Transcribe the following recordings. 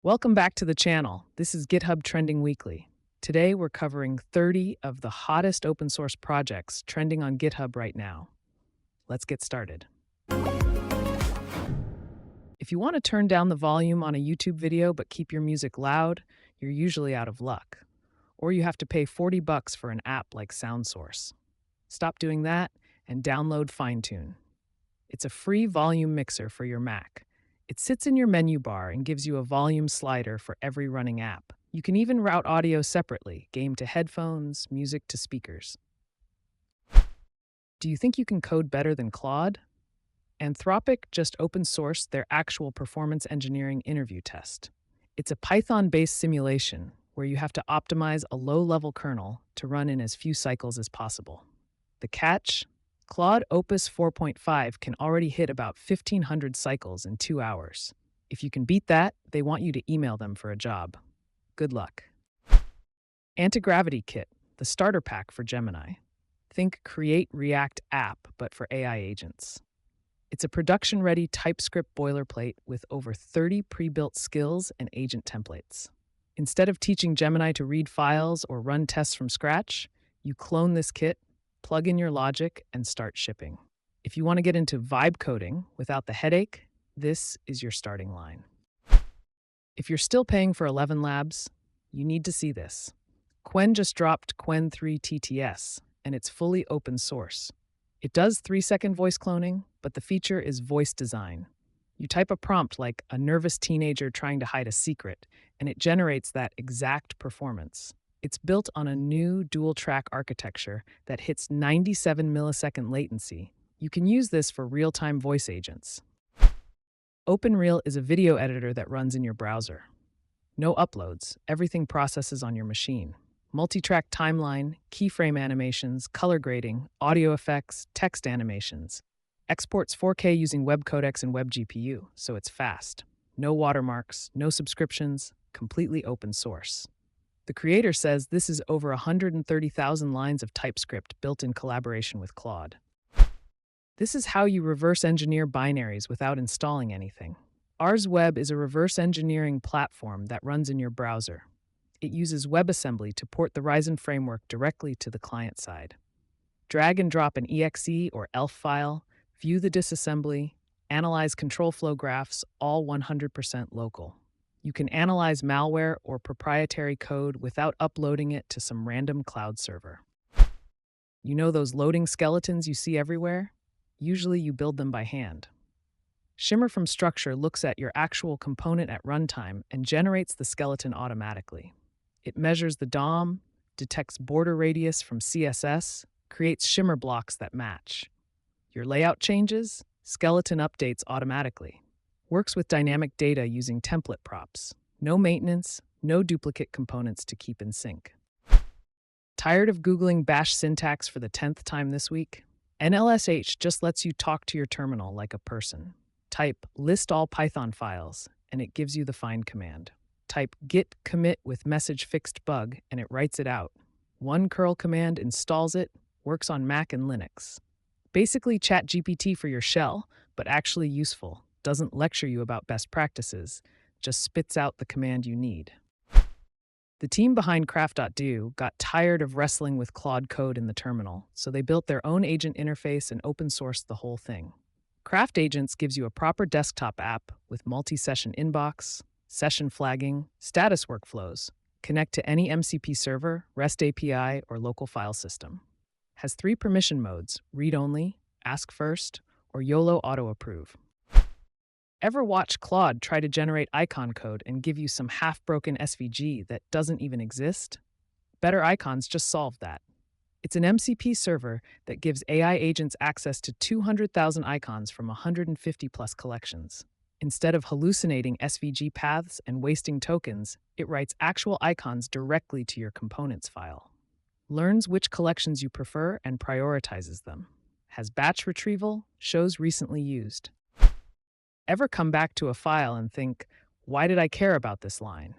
Welcome back to the channel. This is GitHub Trending Weekly. Today we're covering 30 of the hottest open source projects trending on GitHub right now. Let's get started. If you want to turn down the volume on a YouTube video but keep your music loud, you're usually out of luck. Or you have to pay $40 for an app like SoundSource. Stop doing that and download FineTune. It's a free volume mixer for your Mac. It sits in your menu bar and gives you a volume slider for every running app. You can even route audio separately, game to headphones, music to speakers. Do you think you can code better than Claude? Anthropic just open sourced their actual performance engineering interview test. It's a Python-based simulation where you have to optimize a low-level kernel to run in as few cycles as possible. The catch? claude-octopus 4.5 can already hit about 1,500 cycles in 2 hours. If you can beat that, they want you to email them for a job. Good luck. Antigravity Kit, the starter pack for Gemini. Think Create React app, but for AI agents. It's a production-ready TypeScript boilerplate with over 30 pre-built skills and agent templates. Instead of teaching Gemini to read files or run tests from scratch, you clone this kit, plug in your logic, and start shipping. If you want to get into vibe coding without the headache, this is your starting line. If you're still paying for 11 Labs, you need to see this. Qwen just dropped Qwen3-TTS, and it's fully open source. It does 3-second voice cloning, but the feature is voice design. You type a prompt like a nervous teenager trying to hide a secret, and it generates that exact performance. It's built on a new dual-track architecture that hits 97 millisecond latency. You can use this for real-time voice agents. OpenReel is a video editor that runs in your browser. No uploads, everything processes on your machine. Multi-track timeline, keyframe animations, color grading, audio effects, text animations. Exports 4K using web codecs and WebGPU, so it's fast. No watermarks, no subscriptions, completely open source. The creator says this is over 130,000 lines of TypeScript built in collaboration with Claude. This is how you reverse engineer binaries without installing anything. RzWeb is a reverse engineering platform that runs in your browser. It uses WebAssembly to port the Ryzen framework directly to the client side. Drag and drop an exe or ELF file, view the disassembly, analyze control flow graphs, all 100% local. You can analyze malware or proprietary code without uploading it to some random cloud server. You know those loading skeletons you see everywhere? Usually you build them by hand. Shimmer from Structure looks at your actual component at runtime and generates the skeleton automatically. It measures the DOM, detects border radius from CSS, creates shimmer blocks that match. Your layout changes, skeleton updates automatically. Works with dynamic data using template props. No maintenance, no duplicate components to keep in sync. Tired of Googling bash syntax for the 10th time this week? nlsh just lets you talk to your terminal like a person. Type list all Python files, and it gives you the find command. Type git commit with message fixed bug, and it writes it out. One curl command installs it, works on Mac and Linux. Basically ChatGPT for your shell, but actually useful. Doesn't lecture you about best practices, just spits out the command you need. The team behind Craft.do got tired of wrestling with Claude code in the terminal, so they built their own agent interface and open-sourced the whole thing. Craft Agents gives you a proper desktop app with multi-session inbox, session flagging, status workflows, connect to any MCP server, REST API, or local file system. Has 3 permission modes, read-only, ask first, or YOLO auto-approve. Ever watch Claude try to generate icon code and give you some half-broken SVG that doesn't even exist? Better Icons just solved that. It's an MCP server that gives AI agents access to 200,000 icons from 150-plus collections. Instead of hallucinating SVG paths and wasting tokens, it writes actual icons directly to your components file. Learns which collections you prefer and prioritizes them. Has batch retrieval, shows recently used. Ever come back to a file and think, why did I care about this line?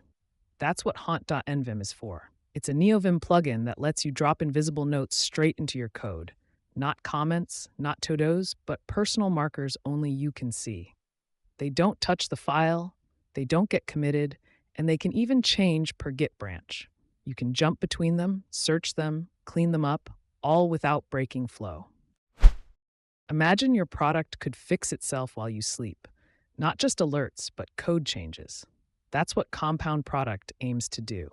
That's what haunt.nvim is for. It's a NeoVim plugin that lets you drop invisible notes straight into your code. Not comments, not todos, but personal markers only you can see. They don't touch the file, they don't get committed, and they can even change per Git branch. You can jump between them, search them, clean them up, all without breaking flow. Imagine your product could fix itself while you sleep. Not just alerts, but code changes. That's what Compound Product aims to do.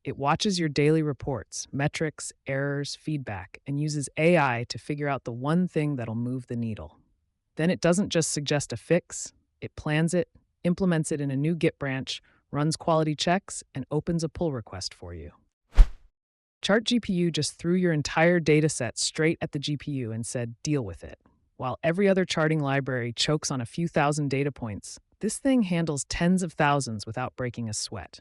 It watches your daily reports, metrics, errors, feedback, and uses AI to figure out the one thing that'll move the needle. Then it doesn't just suggest a fix, it plans it, implements it in a new Git branch, runs quality checks, and opens a pull request for you. ChartGPU just threw your entire dataset straight at the GPU and said, deal with it. While every other charting library chokes on a few thousand data points, this thing handles tens of thousands without breaking a sweat.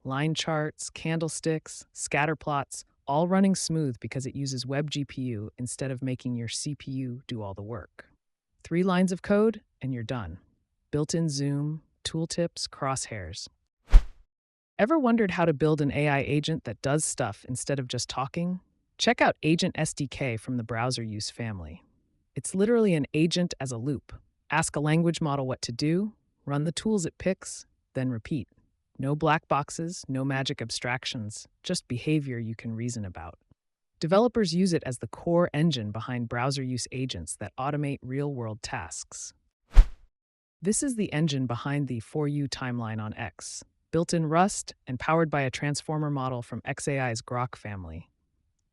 Line charts, candlesticks, scatter plots, all running smooth because it uses web GPU instead of making your CPU do all the work. 3 lines of code, and you're done. Built-in zoom, tooltips, crosshairs. Ever wondered how to build an AI agent that does stuff instead of just talking? Check out Agent-SdK from the browser use family. It's literally an agent as a loop. Ask a language model what to do, run the tools it picks, then repeat. No black boxes, no magic abstractions, just behavior you can reason about. Developers use it as the core engine behind browser use agents that automate real-world tasks. This is the engine behind the For You timeline on X, built in Rust and powered by a transformer model from xAI's Grok family.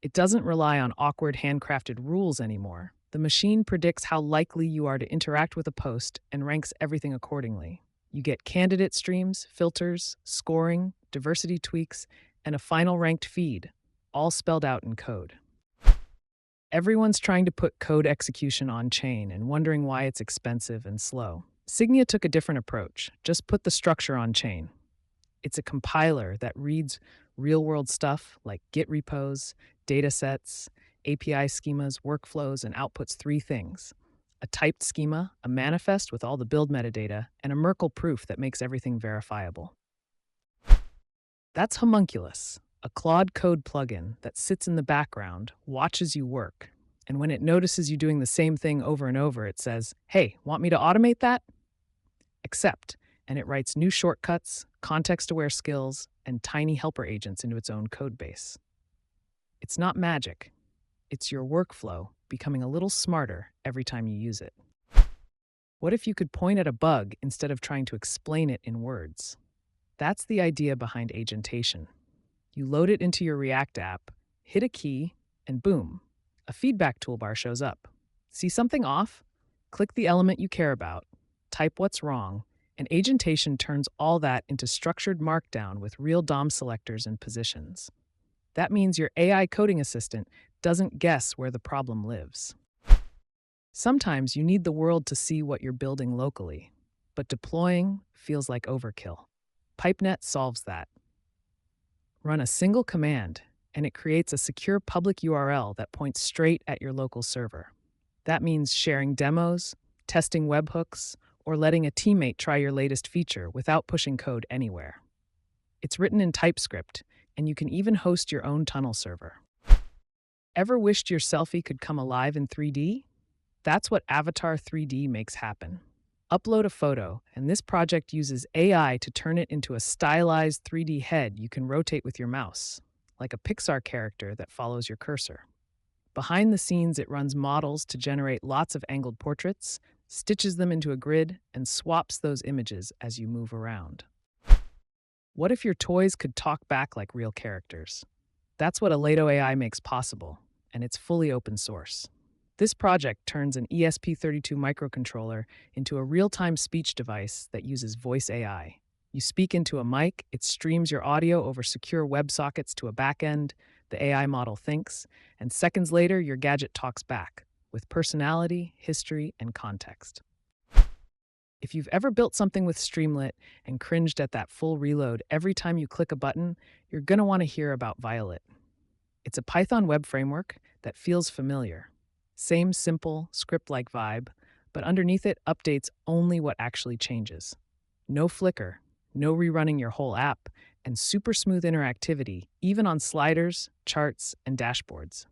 It doesn't rely on awkward handcrafted rules anymore. The machine predicts how likely you are to interact with a post and ranks everything accordingly. You get candidate streams, filters, scoring, diversity tweaks, and a final ranked feed, all spelled out in code. Everyone's trying to put code execution on chain and wondering why it's expensive and slow. SIGNIA took a different approach. Just put the structure on chain. It's a compiler that reads real-world stuff like Git repos, datasets, API schemas, workflows, and outputs 3 things: a typed schema, a manifest with all the build metadata, and a Merkle proof that makes everything verifiable. That's Homunculus, a Claude Code plugin that sits in the background, watches you work, and when it notices you doing the same thing over and over, it says, "Hey, want me to automate that?" Accept, and it writes new shortcuts, context-aware skills, and tiny helper agents into its own codebase. It's not magic. It's your workflow becoming a little smarter every time you use it. What if you could point at a bug instead of trying to explain it in words? That's the idea behind agentation. You load it into your React app, hit a key, and boom, a feedback toolbar shows up. See something off? Click the element you care about, type what's wrong, and agentation turns all that into structured markdown with real DOM selectors and positions. That means your AI coding assistant doesn't guess where the problem lives. Sometimes you need the world to see what you're building locally, but deploying feels like overkill. Pipenet solves that. Run a single command, and it creates a secure public URL that points straight at your local server. That means sharing demos, testing webhooks, or letting a teammate try your latest feature without pushing code anywhere. It's written in TypeScript, and you can even host your own tunnel server. Ever wished your selfie could come alive in 3D? That's what Avatar 3D makes happen. Upload a photo, and this project uses AI to turn it into a stylized 3D head you can rotate with your mouse, like a Pixar character that follows your cursor. Behind the scenes, it runs models to generate lots of angled portraits, stitches them into a grid, and swaps those images as you move around. What if your toys could talk back like real characters? That's what ElatoAI makes possible, and it's fully open source. This project turns an ESP32 microcontroller into a real-time speech device that uses voice AI. You speak into a mic, it streams your audio over secure WebSockets to a backend, the AI model thinks, and seconds later your gadget talks back, with personality, history, and context. If you've ever built something with Streamlit and cringed at that full reload every time you click a button, you're going to want to hear about Violit. It's a Python web framework that feels familiar. Same simple, script-like vibe, but underneath it updates only what actually changes. No flicker, no rerunning your whole app, and super smooth interactivity, even on sliders, charts, and dashboards.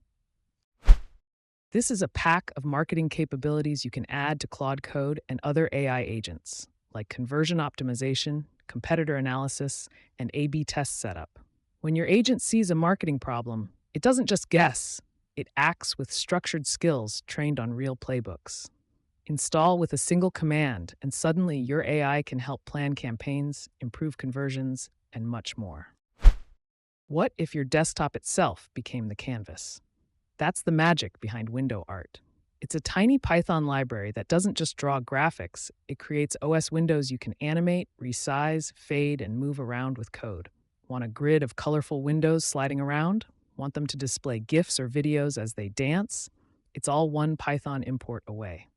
This is a pack of marketing capabilities you can add to Claude Code and other AI agents, like conversion optimization, competitor analysis, and A/B test setup. When your agent sees a marketing problem, it doesn't just guess, it acts with structured skills trained on real playbooks. Install with a single command, and suddenly your AI can help plan campaigns, improve conversions, and much more. What if your desktop itself became the canvas? That's the magic behind window art. It's a tiny Python library that doesn't just draw graphics, it creates OS windows you can animate, resize, fade, and move around with code. Want a grid of colorful windows sliding around? Want them to display GIFs or videos as they dance? It's all one Python import away.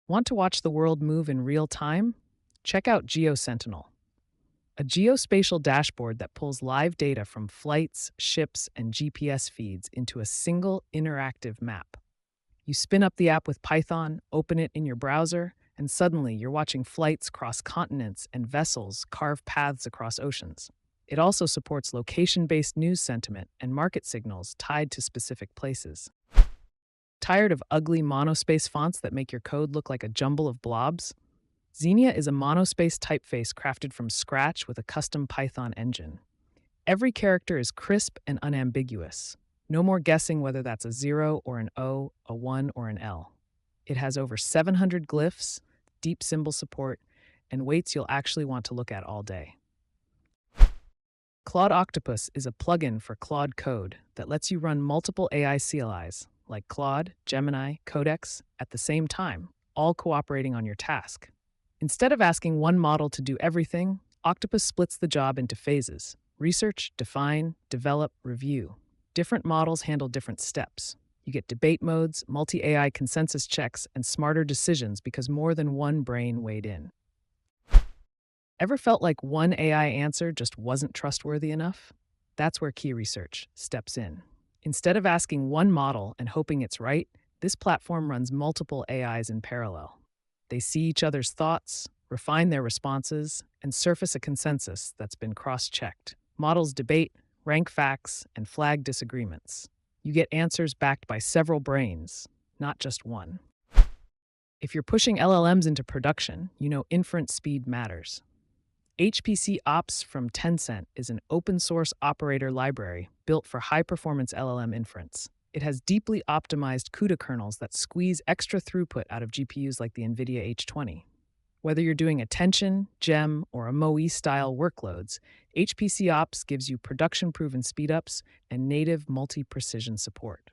Want to watch the world move in real time? Check out GeoSentinel, a geospatial dashboard that pulls live data from flights, ships, and GPS feeds into a single interactive map. You spin up the app with Python, open it in your browser, and suddenly you're watching flights cross continents and vessels carve paths across oceans. It also supports location-based news sentiment and market signals tied to specific places. Tired of ugly monospace fonts that make your code look like a jumble of blobs? Xenia is a monospace typeface crafted from scratch with a custom Python engine. Every character is crisp and unambiguous. No more guessing whether that's a 0 or an O, a 1 or an L. It has over 700 glyphs, deep symbol support, and weights you'll actually want to look at all day. Claude-octopus is a plugin for Claude Code that lets you run multiple AI CLIs, like Claude, Gemini, Codex, at the same time, all cooperating on your task. Instead of asking one model to do everything, Octopus splits the job into phases: research, define, develop, review. Different models handle different steps. You get debate modes, multi-AI consensus checks, and smarter decisions because more than one brain weighed in. Ever felt like one AI answer just wasn't trustworthy enough? That's where kea-research steps in. Instead of asking one model and hoping it's right, this platform runs multiple AIs in parallel. They see each other's thoughts, refine their responses, and surface a consensus that's been cross-checked. Models debate, rank facts, and flag disagreements. You get answers backed by several brains, not just one. If you're pushing LLMs into production, you know inference speed matters. hpc-ops from Tencent is an open-source operator library built for high-performance LLM inference. It has deeply optimized CUDA kernels that squeeze extra throughput out of GPUs like the NVIDIA H20. Whether you're doing attention, GEM, or MoE-style workloads, hpc-ops gives you production-proven speedups and native multi-precision support.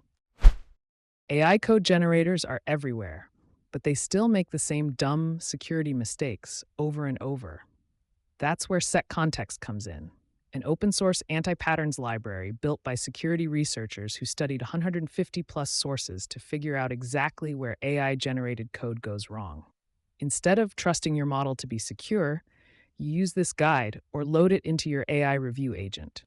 AI code generators are everywhere, but they still make the same dumb security mistakes over and over. That's where setContext comes in, an open-source anti-patterns library built by security researchers who studied 150-plus sources to figure out exactly where AI-generated code goes wrong. Instead of trusting your model to be secure, you use this guide or load it into your AI review agent.